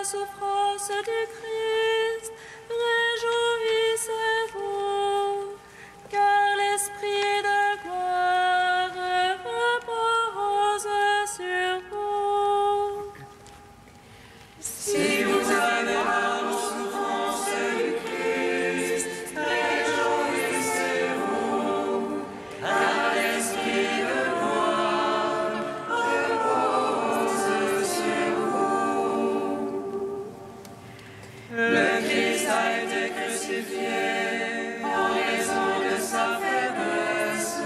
souffrance du Christ, réjouissez-vous, car l'Esprit de gloire repose sur vous. Si vous avez part aux souffrances du Christ, réjouissez-vous, car l'Esprit de gloire repose sur vous. Le Christ a été crucifié en raison de sa faiblesse,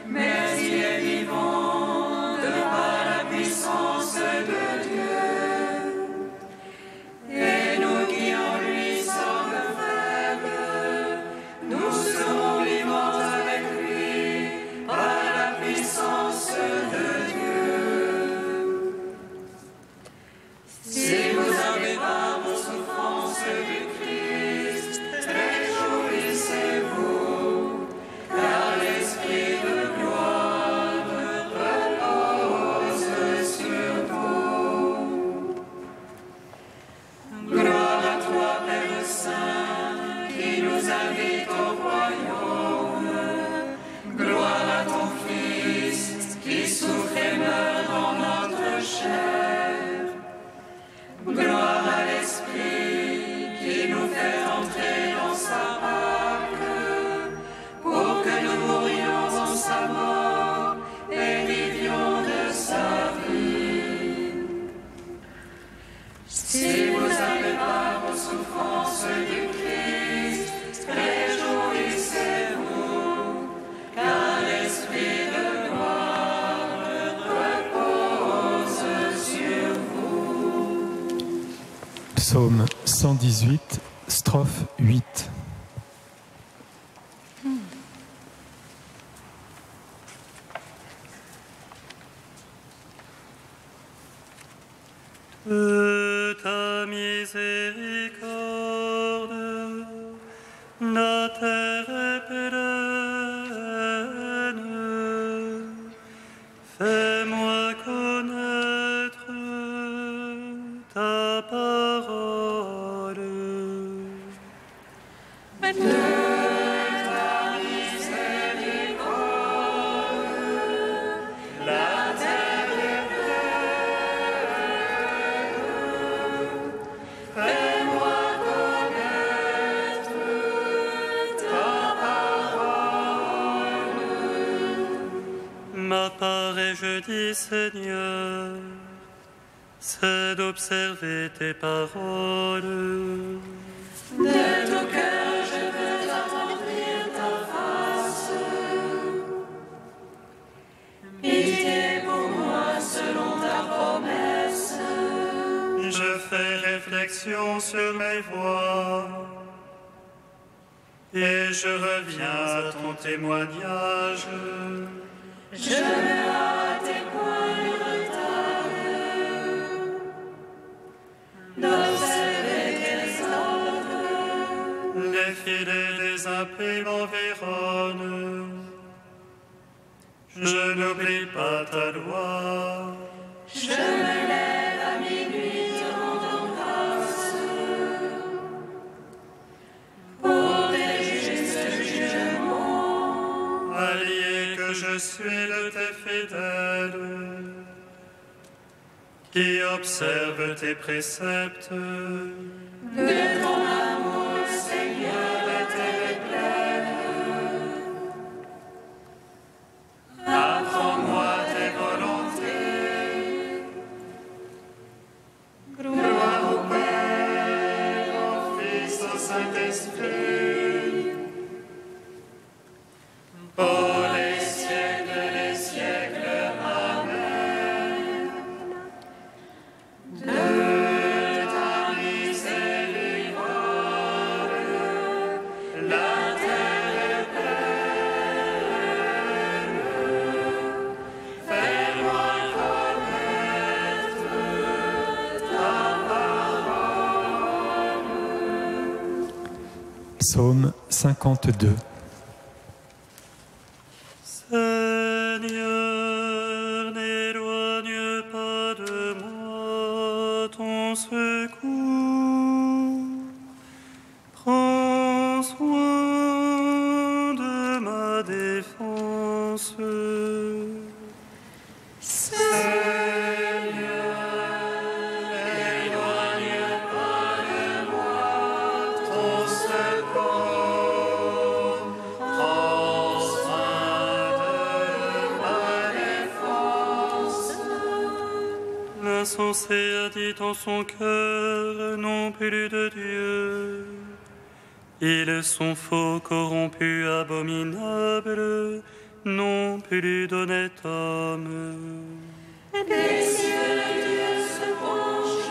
mais il est vivant de par la puissance de Dieu. Et nous qui en lui sommes faibles, nous serons vivants avec lui par la puissance de Dieu. Si vous avez part aux souffrances du Christ, réjouissez-vous, car l'Esprit de gloire repose sur vous. Gloire à toi, Père Saint, qui nous invite au royaume. Gloire à ton Fils, qui souffre et meurt dans notre chair. Gloire à l'Esprit, qui nous fait entrer dans sa arque, pour que nous mourions en sa mort et vivions de sa vie. Si vous avez part aux souffrances du Christ, réjouissez-vous, car l'Esprit de gloire repose sur vous. Psaume 118, strophe 8. De ta miséricorde, la terre est pleine. Fais-moi connaître ta parole. Ma part et je dis, Seigneur, c'est d'observer tes paroles. De tout cœur, je veux attendrir ta face. Pitié pour moi selon ta promesse. Je fais réflexion sur mes voies et je reviens à ton témoignage. Je me hâte point du retard d'observer tes ordres. Les filets des impies m'environnent. Je n'oublie pas ta loi. Je me lève à minuit te rendant grâce pour tes justes jugements. Allié que je suis de tes fidèles, qui observent tes préceptes. De ton amour, Seigneur, la terre est pleine. Apprends-moi tes volontés. Gloire au Père, au Fils, au Saint-Esprit, pour les siècles. Amen. De ta miséricorde, la terre est pleine. Fais-moi connaître ta parole. Psaume 52. Seigneur, n'éloigne pas de moi ton souffle. Insensé a dit en son cœur, non plus de Dieu. Ils sont faux, corrompus, abominables, non plus d'honnête homme. Des cieux de Dieu se penchent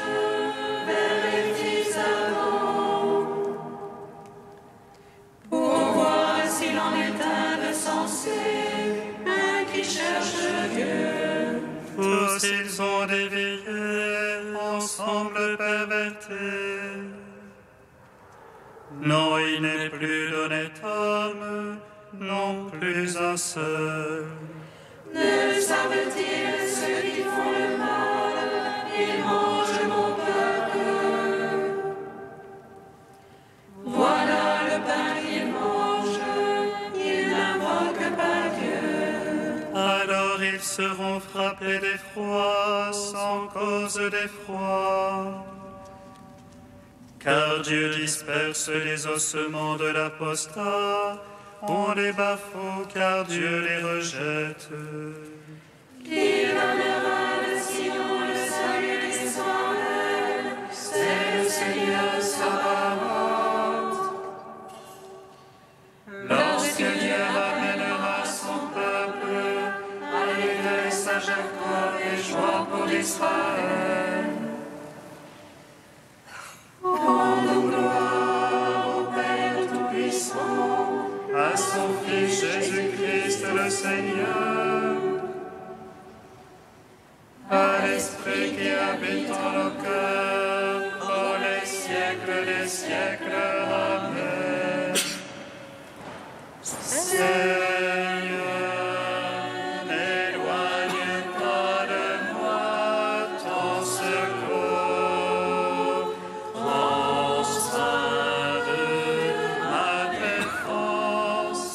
vers les petits amants pour voir s'il en est un de sensé, un qui cherche Dieu. Tous ils ont dévié, ensemble pervertis. Non, il n'est plus d'honnête homme, non plus un seul. Ne le savent-ils ceux qui font le mal, ils mangent mon peuple. Voilà le pain qu'ils mangent, ils n'invoquent pas Dieu. Alors ils seront frappés d'effroi, sans cause d'effroi. Car Dieu disperse les ossements de l'apostat, on les bafoue car Dieu les rejette. Il donnera de Sion le salut d'Israël, c'est le Seigneur Sabaoth. Lorsque Dieu ramènera son peuple, allégresse à Jacob et joie pour Israël. Rendons gloire au Père Tout-Puissant, À son Fils Jésus-Christ le Seigneur, à l'Esprit qui habite en nos cœurs, pour les siècles des siècles. Amen. Seigneur, n'éloigne pas de moi ton secours, prends soin de ma défense.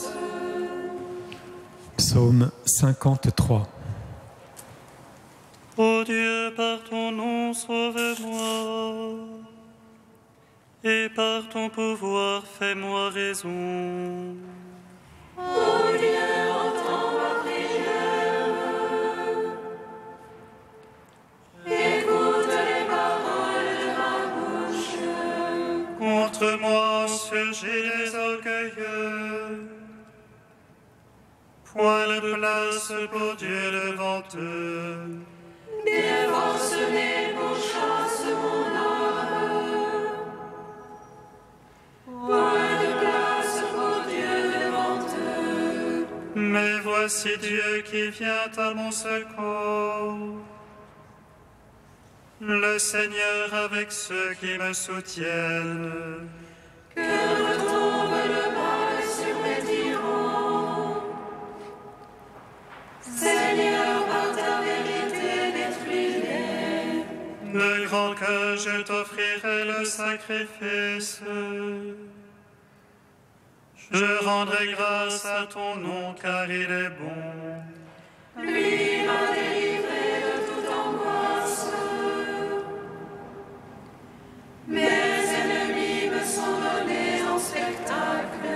Psaume 53. ô Dieu, par ton nom, sauve-moi, et par ton pouvoir, fais-moi raison. Ô Dieu, entends ma prière, écoute les paroles de ma bouche. Contre moi surgit les orgueilleux, point de place pour Dieu devant eux. Des forcenés pourchassent mon âme, point de place pour Dieu devant eux. Mais voici Dieu qui vient à mon secours, le Seigneur avec ceux qui me soutiennent. Que retombe le mal sur mes tyrans. Seigneur, par ta vérité, détruis-les. De grand cœur, je t'offrirai le sacrifice. Je rendrai grâce à ton nom, car il est bon. Lui m'a délivré de toute angoisse. Mes ennemis me sont donnés en spectacle.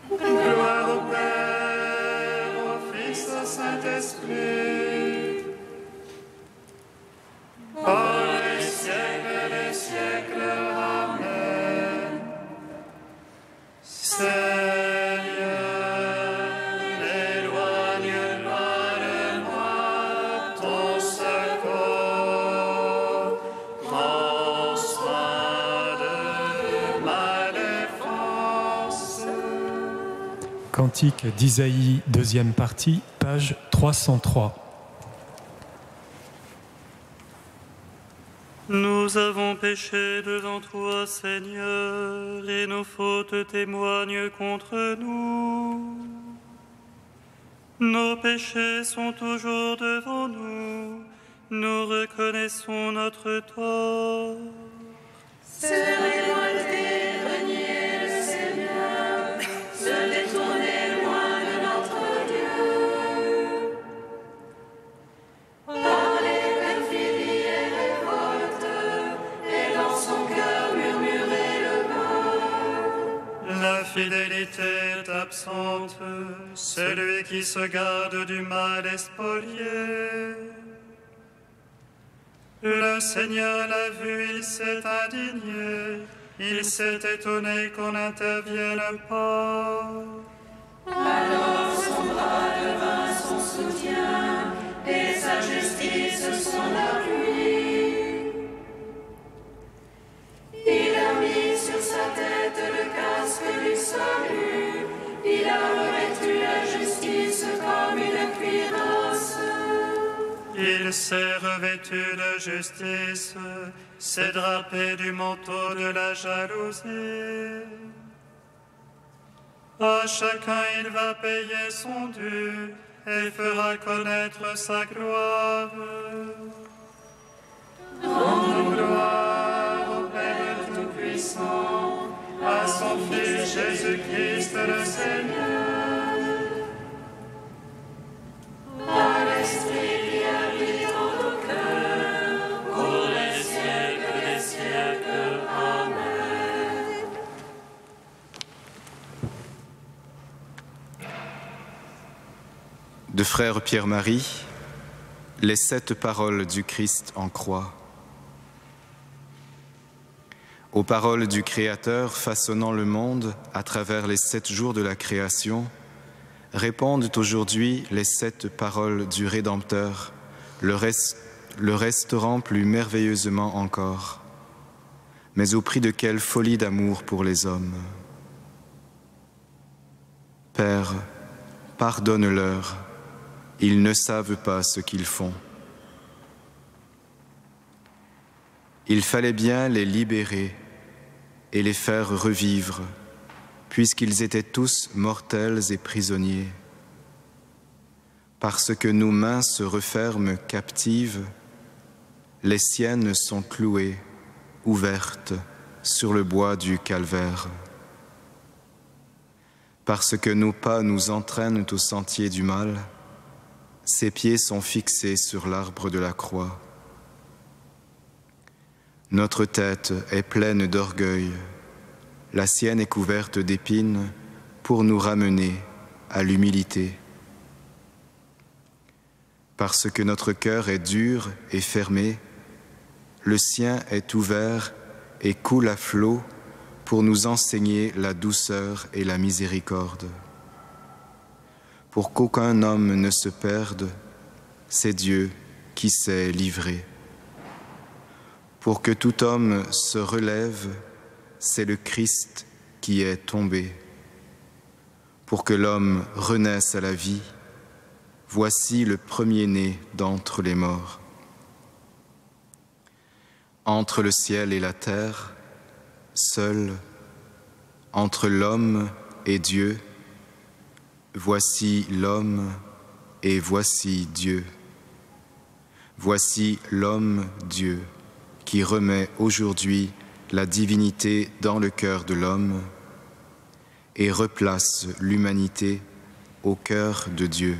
Gloire au Père, au Fils, au Saint-Esprit, Pour les siècles des siècles. Amen. Seigneur, n'éloigne pas de moi ton secours, prends soin de ma défense. Cantique d'Isaïe, deuxième partie, page 303. Nous avons péché devant toi, Seigneur, et nos fautes témoignent contre nous. Nos péchés sont toujours devant nous, nous reconnaissons notre tort. Se révolter, renier le Seigneur, se détourner loin de notre Dieu. Parler perfidie et révolte, et dans son cœur murmurer le mal. La fidélité est absente, celui qui se garde du mal est spolié. Le Seigneur l'a vu, il s'est indigné, il s'est étonné qu'on n'intervienne pas. Alors son bras devint son soutien, et sa justice son appui. Il a mis sur sa tête le casque du salut, il a revêtu la justice comme une cuirasse. Il s'est revêtu de justice, s'est drapé du manteau de la jalousie. À chacun il va payer son dû et fera connaître sa gloire. Rendons gloire au Père Tout-Puissant, à son Fils Jésus-Christ le Seigneur, à l'Esprit qui habite en nos cœurs, pour les siècles des siècles. Amen. De frère Pierre-Marie, les 7 paroles du Christ en croix. Aux paroles du Créateur façonnant le monde à travers les 7 jours de la création, répondent aujourd'hui les 7 paroles du Rédempteur, le restaurant plus merveilleusement encore. Mais au prix de quelle folie d'amour pour les hommes. Père, pardonne-leur, ils ne savent pas ce qu'ils font. Il fallait bien les libérer et les faire revivre, puisqu'ils étaient tous mortels et prisonniers. Parce que nos mains se referment captives, les siennes sont clouées, ouvertes, sur le bois du calvaire. Parce que nos pas nous entraînent au sentier du mal, ses pieds sont fixés sur l'arbre de la croix. Notre tête est pleine d'orgueil, la sienne est couverte d'épines pour nous ramener à l'humilité. Parce que notre cœur est dur et fermé, le sien est ouvert et coule à flot pour nous enseigner la douceur et la miséricorde. Pour qu'aucun homme ne se perde, c'est Dieu qui s'est livré. Pour que tout homme se relève, c'est le Christ qui est tombé. Pour que l'homme renaisse à la vie, voici le premier-né d'entre les morts. Entre le ciel et la terre, seul, entre l'homme et Dieu, voici l'homme et voici Dieu. Voici l'homme Dieu qui remet aujourd'hui la divinité dans le cœur de l'homme et replace l'humanité au cœur de Dieu.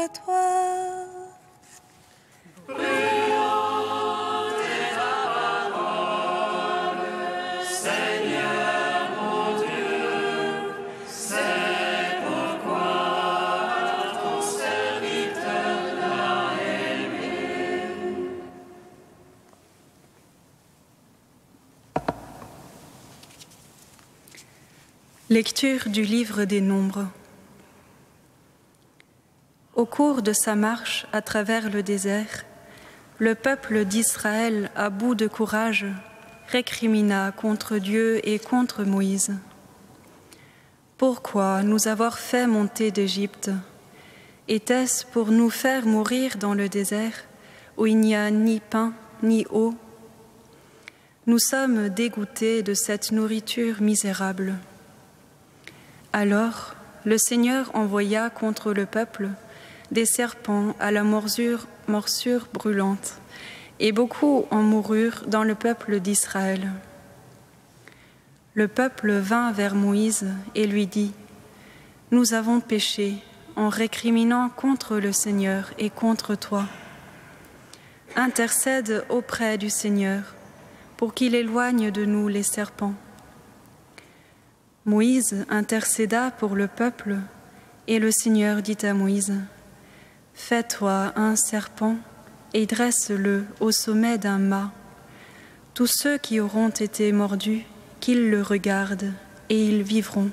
toi. Brûlante est ta parole, Seigneur mon Dieu, c'est pourquoi ton serviteur l'a aimé. Lecture du livre des Nombres. Au cours de sa marche à travers le désert, le peuple d'Israël, à bout de courage, récrimina contre Dieu et contre Moïse. Pourquoi nous avoir fait monter d'Égypte? Était-ce pour nous faire mourir dans le désert, où il n'y a ni pain ni eau? Nous sommes dégoûtés de cette nourriture misérable. Alors, le Seigneur envoya contre le peuple des serpents à la morsure brûlante, et beaucoup en moururent dans le peuple d'Israël. Le peuple vint vers Moïse et lui dit : « Nous avons péché en récriminant contre le Seigneur et contre toi. Intercède auprès du Seigneur pour qu'il éloigne de nous les serpents. » Moïse intercéda pour le peuple, et le Seigneur dit à Moïse : « Fais-toi un serpent et dresse-le au sommet d'un mât. Tous ceux qui auront été mordus, qu'ils le regardent, et ils vivront. »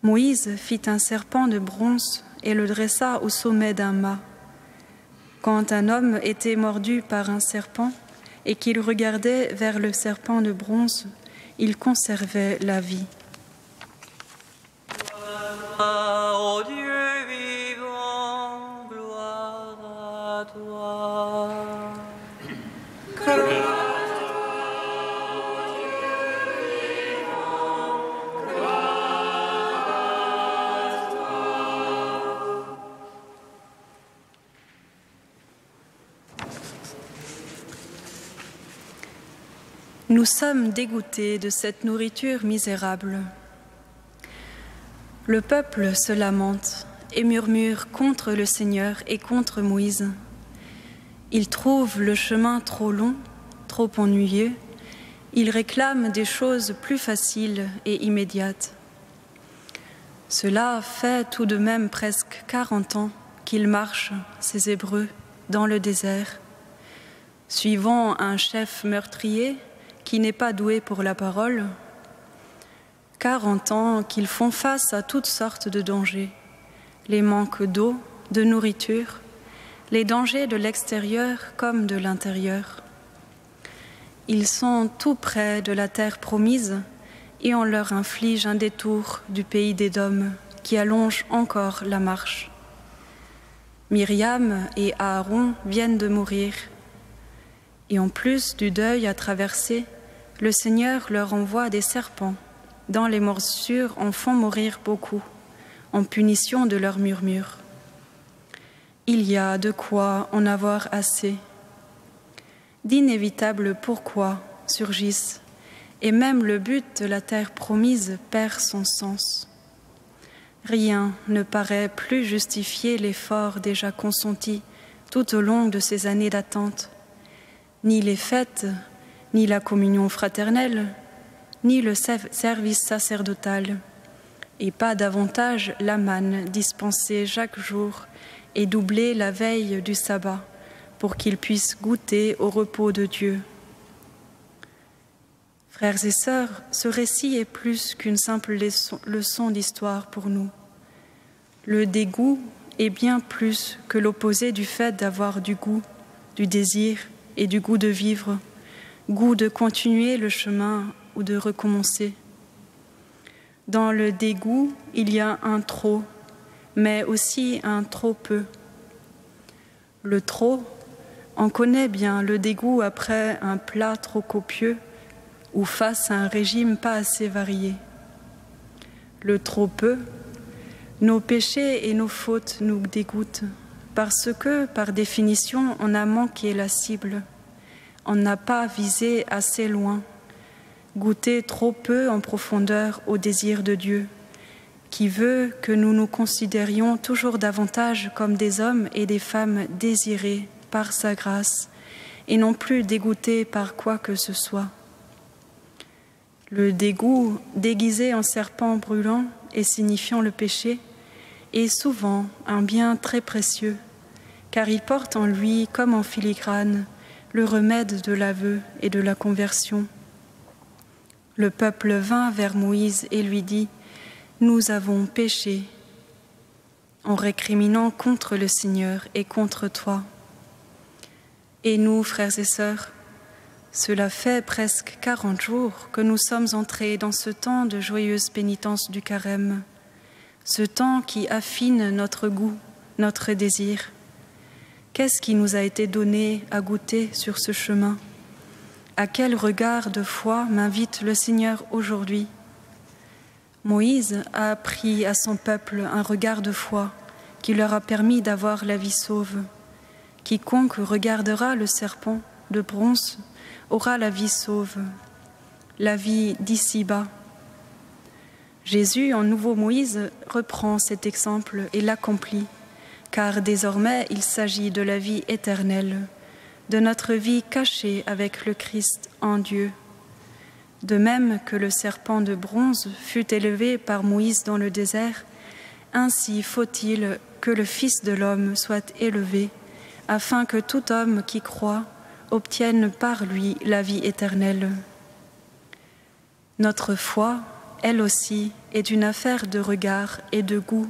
Moïse fit un serpent de bronze et le dressa au sommet d'un mât. Quand un homme était mordu par un serpent et qu'il regardait vers le serpent de bronze, il conservait la vie. Gloire au Dieu vivant, gloire à toi. Nous sommes dégoûtés de cette nourriture misérable. Le peuple se lamente et murmure contre le Seigneur et contre Moïse. Il trouve le chemin trop long, trop ennuyeux. Il réclame des choses plus faciles et immédiates. Cela fait tout de même presque 40 ans qu'ils marchent, ces Hébreux, dans le désert, suivant un chef meurtrier qui n'est pas doué pour la parole. 40 ans qu'ils font face à toutes sortes de dangers, les manques d'eau, de nourriture, les dangers de l'extérieur comme de l'intérieur. Ils sont tout près de la terre promise et on leur inflige un détour du pays d'Édom qui allonge encore la marche. Myriam et Aaron viennent de mourir, et en plus du deuil à traverser, le Seigneur leur envoie des serpents, dont les morsures en font mourir beaucoup, en punition de leurs murmures. Il y a de quoi en avoir assez. D'inévitables pourquoi surgissent, et même le but de la terre promise perd son sens. Rien ne paraît plus justifier l'effort déjà consenti tout au long de ces années d'attente, ni les fêtes, ni la communion fraternelle, ni le service sacerdotal, et pas davantage la manne dispensée chaque jour et doublée la veille du sabbat, pour qu'ils puissent goûter au repos de Dieu. Frères et sœurs, ce récit est plus qu'une simple leçon d'histoire pour nous. Le dégoût est bien plus que l'opposé du fait d'avoir du goût, du désir et du goût de vivre, goût de continuer le chemin ou de recommencer. Dans le dégoût, il y a un trop, mais aussi un trop peu. Le trop, on connaît bien le dégoût après un plat trop copieux ou face à un régime pas assez varié. Le trop peu, nos péchés et nos fautes nous dégoûtent parce que, par définition, on a manqué la cible. On n'a pas visé assez loin, goûté trop peu en profondeur au désir de Dieu, qui veut que nous nous considérions toujours davantage comme des hommes et des femmes désirés par sa grâce et non plus dégoûtés par quoi que ce soit. Le dégoût, déguisé en serpent brûlant et signifiant le péché, est souvent un bien très précieux, car il porte en lui, comme en filigrane, le remède de l'aveu et de la conversion. Le peuple vint vers Moïse et lui dit « Nous avons péché en récriminant contre le Seigneur et contre toi. » Et nous, frères et sœurs, cela fait presque 40 jours que nous sommes entrés dans ce temps de joyeuse pénitence du carême, ce temps qui affine notre goût, notre désir. Qu'est-ce qui nous a été donné à goûter sur ce chemin? À quel regard de foi m'invite le Seigneur aujourd'hui? Moïse a appris à son peuple un regard de foi qui leur a permis d'avoir la vie sauve. Quiconque regardera le serpent de bronze aura la vie sauve, la vie d'ici-bas. Jésus, en nouveau Moïse, reprend cet exemple et l'accomplit, car désormais il s'agit de la vie éternelle, de notre vie cachée avec le Christ en Dieu. De même que le serpent de bronze fut élevé par Moïse dans le désert, ainsi faut-il que le Fils de l'homme soit élevé, afin que tout homme qui croit obtienne par lui la vie éternelle. Notre foi, elle aussi, est une affaire de regard et de goût,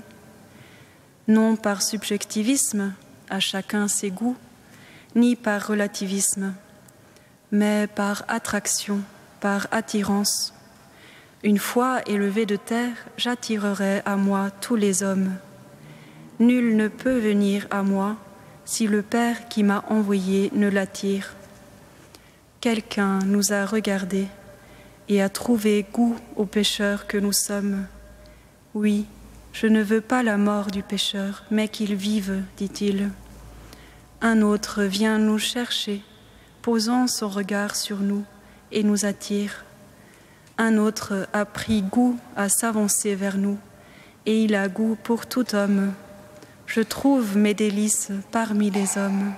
non par subjectivisme, à chacun ses goûts, ni par relativisme, mais par attraction, par attirance. Une fois élevé de terre, j'attirerai à moi tous les hommes. Nul ne peut venir à moi si le Père qui m'a envoyé ne l'attire. Quelqu'un nous a regardés et a trouvé goût aux pécheurs que nous sommes. Oui, je ne veux pas la mort du pécheur, mais qu'il vive, dit-il. Un autre vient nous chercher, posant son regard sur nous et nous attire. Un autre a pris goût à s'avancer vers nous, et il a goût pour tout homme. Je trouve mes délices parmi les hommes.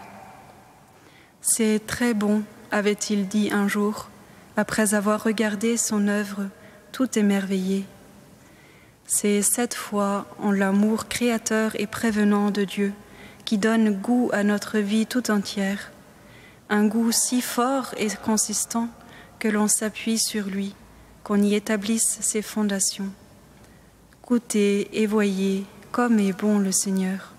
C'est très bon, avait-il dit un jour, après avoir regardé son œuvre tout émerveillé. C'est cette foi en l'amour créateur et prévenant de Dieu qui donne goût à notre vie tout entière, un goût si fort et consistant que l'on s'appuie sur lui, qu'on y établisse ses fondations. Goûtez et voyez comme est bon le Seigneur.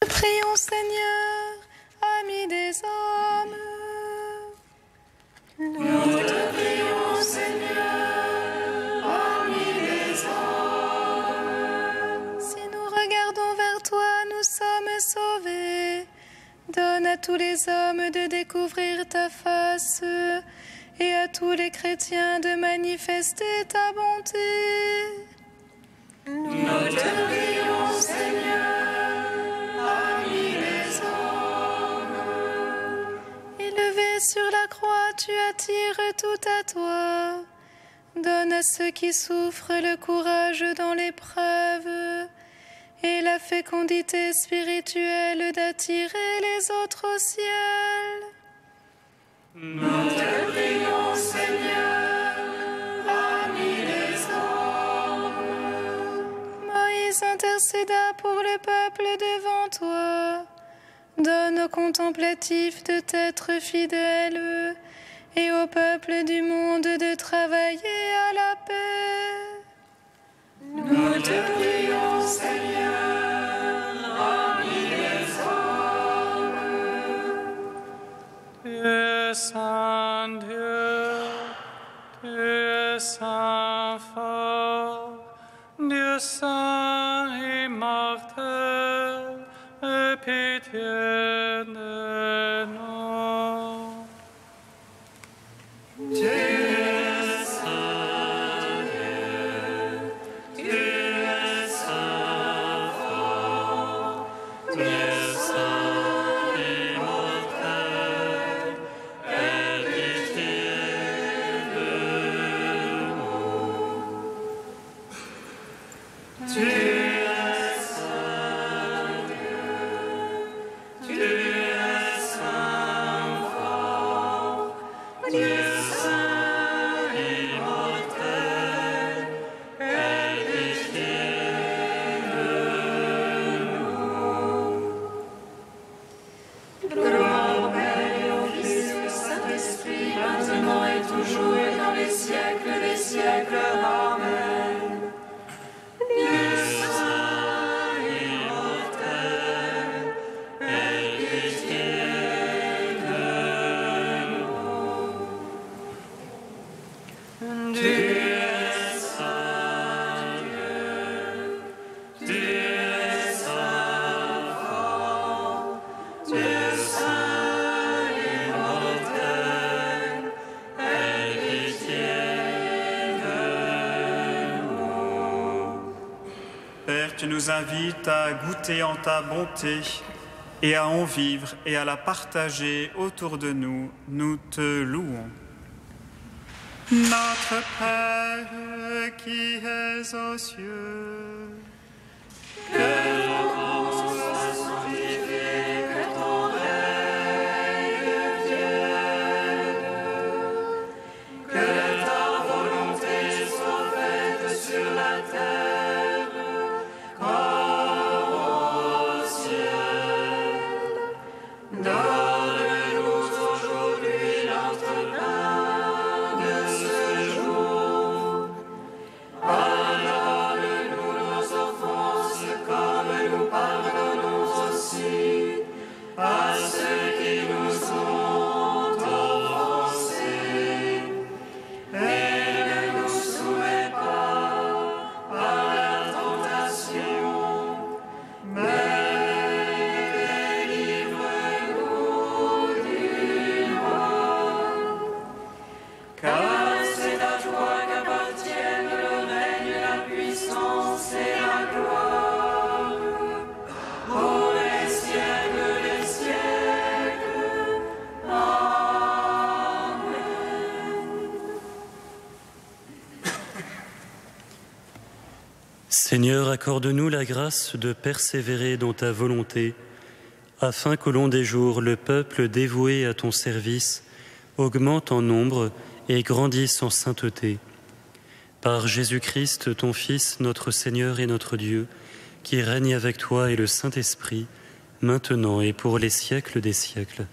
Prions, Seigneur, ami des hommes. Nous te prions, Seigneur, ami des hommes. Si nous regardons vers toi, nous sommes sauvés. Donne à tous les hommes de découvrir ta face et à tous les chrétiens de manifester ta bonté. Nous te prions, Seigneur, ami des hommes. Élevé sur la croix, tu attires tout à toi. Donne à ceux qui souffrent le courage dans l'épreuve et la fécondité spirituelle d'attirer les autres au ciel. Nous te prions, Seigneur, ami des hommes. Moïse intercéda pour le peuple devant toi. Donne aux contemplatifs de t'être fidèles et au peuple du monde de travailler à la paix. Nous te prions, Seigneur, ami des hommes. Dieu saint, Dieu saint fort, Dieu saint immortel, aie pitié de nous. Tu nous invites à goûter en ta bonté et à en vivre et à la partager autour de nous. Nous te louons. Notre Père qui es aux cieux, que ton nom soit sanctifié, que ton règne vienne, que ta volonté soit faite sur la terre Seigneur, accorde-nous la grâce de persévérer dans ta volonté, afin qu'au long des jours, le peuple dévoué à ton service augmente en nombre et grandisse en sainteté. Par Jésus-Christ, ton Fils, notre Seigneur et notre Dieu, qui règne avec toi et le Saint-Esprit, maintenant et pour les siècles des siècles.